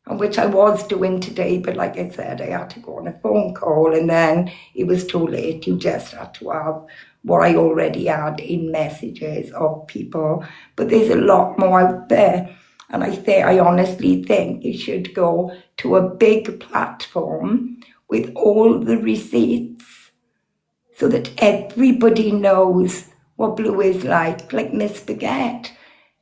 And which I was doing today, but like I said, I had to go on a phone call, and then it was too late. You just had to have what I already had in messages of people, but there's a lot more out there. And I honestly think it should go to a big platform with all the receipts so that everybody knows what Blue is like Miss Spaghetti.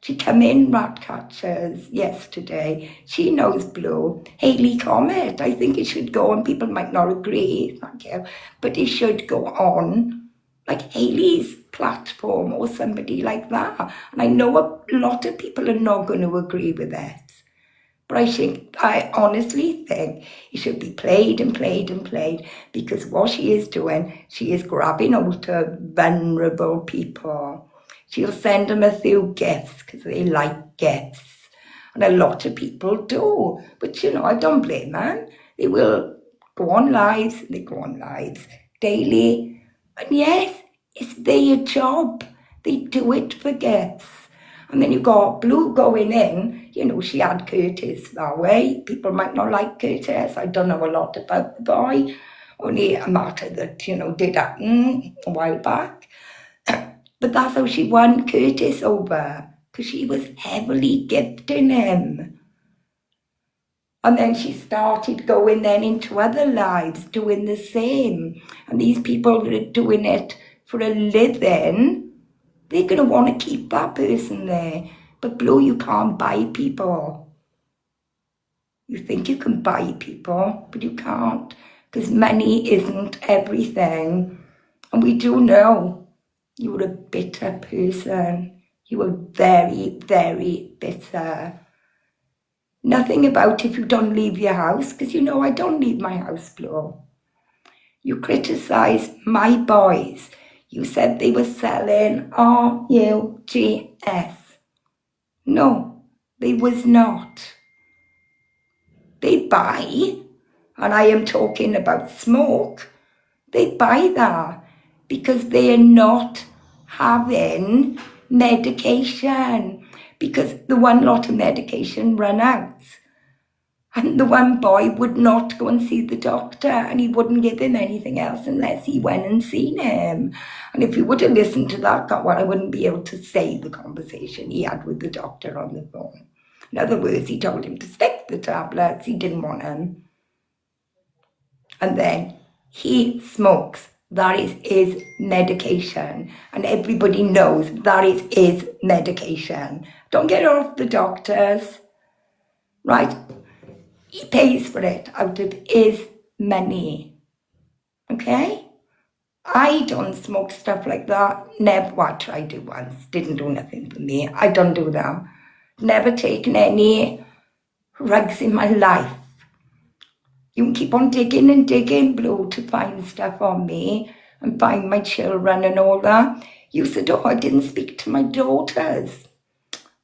She came in Ratcatchers yesterday. She knows Blue. Hayley Comet, I think it should go on. People might not agree, thank you, but it should go on like Hayley's platform or somebody like that. And I know a lot of people are not going to agree with it. But I honestly think it should be played and played and played, because what she is doing, she is grabbing hold of vulnerable people. She'll send them a few gifts because they like gifts. And a lot of people do. But, you know, I don't blame them. They will go on lives, they go on lives daily. And yes, it's their job. They do it for gifts. And then you got Blue going in, you know, she had Curtis that way. People might not like Curtis. I don't know a lot about the boy. Only a matter that, you know, did happen a while back. But that's how she won Curtis over, because she was heavily gifting him. And then she started going then into other lives, doing the same. And these people that are doing it for a living, they're going to want to keep that person there. But Blue, you can't buy people. You think you can buy people, but you can't, because money isn't everything. And we do know you were a bitter person. You were very, very bitter. Nothing about if you don't leave your house, because you know I don't leave my house, Blue. You criticised my boys. You said they were selling RUGS. No, they was not. They buy, and I am talking about smoke, they buy that because they are not having medication, because the one lot of medication run out. And the one boy would not go and see the doctor, and he wouldn't give him anything else unless he went and seen him. And if he would have listened to that, well, I wouldn't be able to say the conversation he had with the doctor on the phone. In other words, he told him to stick the tablets, he didn't want them. And then he smokes. That is his medication. And everybody knows that is his medication. Don't get off the doctors. Right? He pays for it out of his money. Okay? I don't smoke stuff like that. Never. Well, I tried it once. Didn't do nothing for me. I don't do that. Never taken any drugs in my life. You can keep on digging and digging, Blue, to find stuff on me and find my children and all that. You said, oh, I didn't speak to my daughters.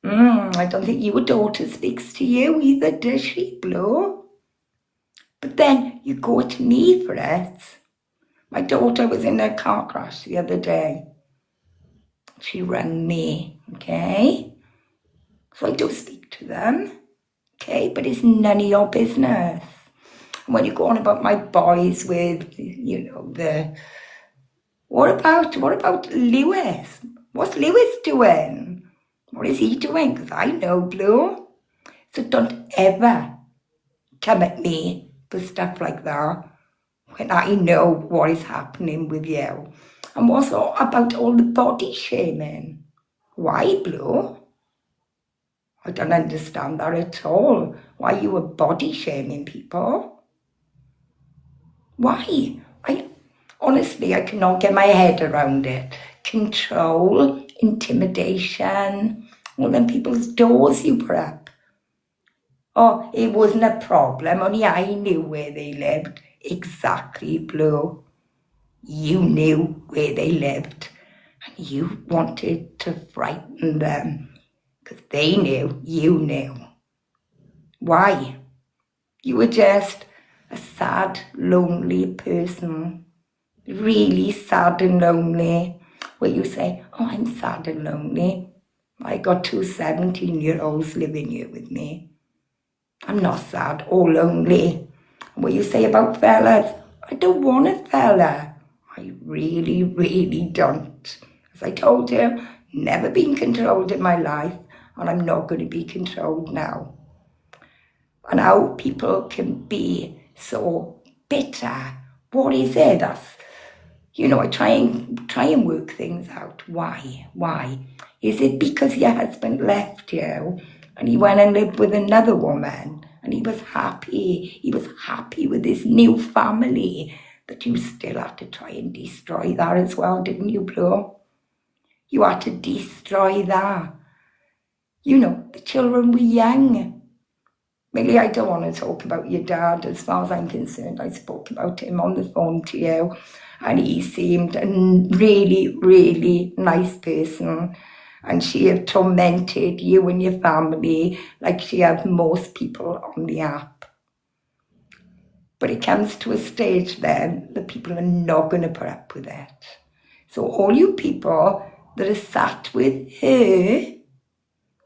I don't think your daughter speaks to you either, does she, Blue? But then you go to me for it. My daughter was in a car crash the other day. She rang me, okay? So I do speak to them, okay? But it's none of your business. And when you go on about my boys with, you know, what about Lewis? What's Lewis doing? What is he doing? Because I know, Blue. So don't ever come at me for stuff like that when I know what is happening with you. And what's about all the body shaming? Why, Blue? I don't understand that at all. Why you were body shaming people? Why? Honestly, I cannot get my head around it. Control, intimidation, all them people's doors you put up. Oh, it wasn't a problem, only I knew where they lived. Exactly, Blue. You knew where they lived, and you wanted to frighten them, because they knew you knew. Why? You were just a sad, lonely person. Really sad and lonely. Where you say, oh, I'm sad and lonely. I got two 17-year-olds living here with me. I'm not sad or lonely. What you say about fellas, I don't want a fella. I really, really don't. As I told you, never been controlled in my life, and I'm not going to be controlled now. And how people can be so bitter. What is it? That's, I try and work things out. Why? Is it because your husband left you and he went and lived with another woman and he was happy? He was happy with his new family, but you still had to try and destroy that as well, didn't you, Blue? You had to destroy that. The children were young. Maybe I don't want to talk about your dad. As far as I'm concerned, I spoke about him on the phone to you, and he seemed a really, really nice person. And she had tormented you and your family like she had most people on the app. But it comes to a stage then that people are not going to put up with it. So all you people that are sat with her,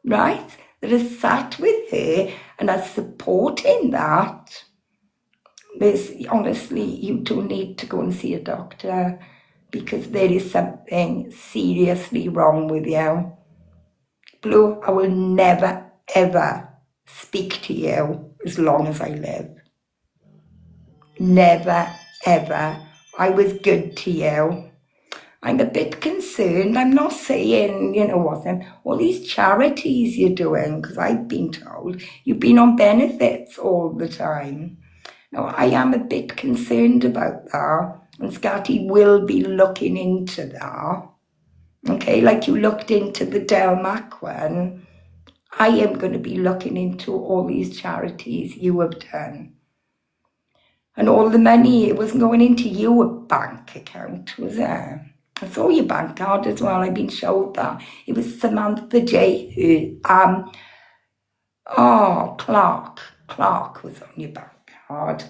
right, that are sat with her and are supporting that, honestly, you do need to go and see a doctor, because there is something seriously wrong with you. Blue, I will never, ever speak to you as long as I live. Never, ever. I was good to you. I'm a bit concerned. I'm not saying, all these charities you're doing, because I've been told you've been on benefits all the time. Now, I am a bit concerned about that, and Scatty will be looking into that. Okay, like you looked into the Del Mac one, I am going to be looking into all these charities you have done. And all the money, it wasn't going into your bank account, was it? I saw your bank card as well. I've been showed that. It was Samantha J. Clark was on your bank card.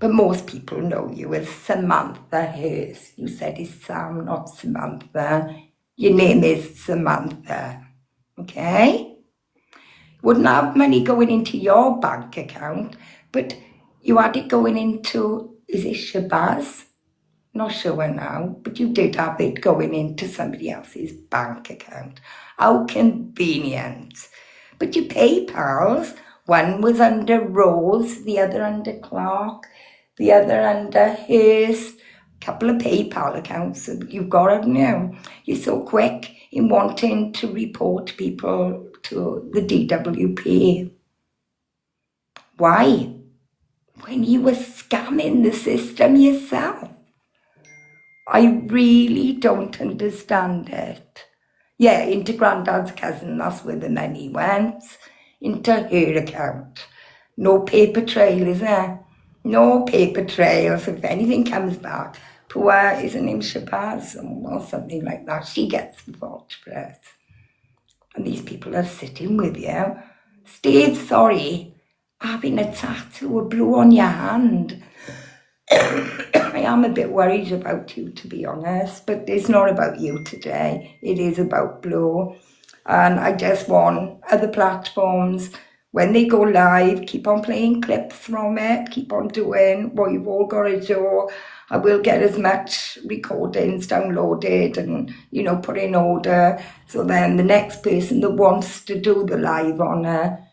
But most people know you as Samantha Hurst. You said it's Sam, not Samantha. Your name is Samantha. Okay? Wouldn't have money going into your bank account, but you had it going into, is it Shabazz? Not sure now, but you did have it going into somebody else's bank account. How convenient. But your PayPals, one was under Rose, the other under Clark, the other under Hurst. A couple of PayPal accounts that you've got, haven't you? You're so quick in wanting to report people to the DWP. Why? When you were scamming the system yourself. I really don't understand it. Yeah, into Grandad's cousin, that's where the money went. Into her account. No paper trail, is there? No paper trail, so if anything comes back, poor, is her name Shabazz or something like that, she gets the fault for it. And these people are sitting with you. Steve, sorry, having a tattoo of blue on your hand. I am a bit worried about you, to be honest, but it's not about you today. It is about Blue. And I just want other platforms, when they go live, keep on playing clips from it, keep on doing what you've all got to do. I will get as much recordings downloaded and, put in order, so then the next person that wants to do the live on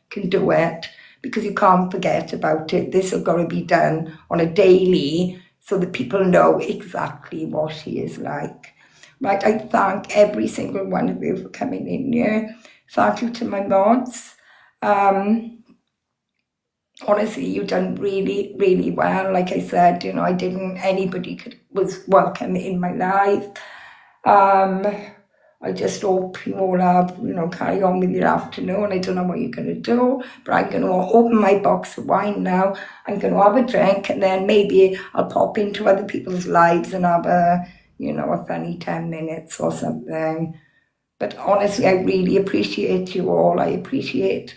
can do it. Because you can't forget about it. This has got to be done on a daily so that people know exactly what she is like. Right, I thank every single one of you for coming in here. Thank you to my mods. Honestly, you've done really, really well. Like I said, anybody was welcome in my life. I just hope you all have, carry on with your afternoon. I don't know what you're going to do, but I'm going to open my box of wine now. I'm going to have a drink, and then maybe I'll pop into other people's lives and have a funny 10 minutes or something. But honestly, I really appreciate you all. I appreciate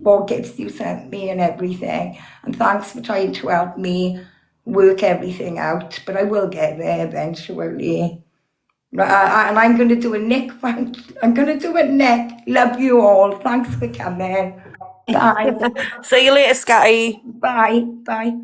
what gifts you sent me and everything. And thanks for trying to help me work everything out. But I will get there eventually. And I'm going to do a Nick. I'm going to do a Nick. Love you all. Thanks for coming. Bye. See you later, Scatty. Bye. Bye.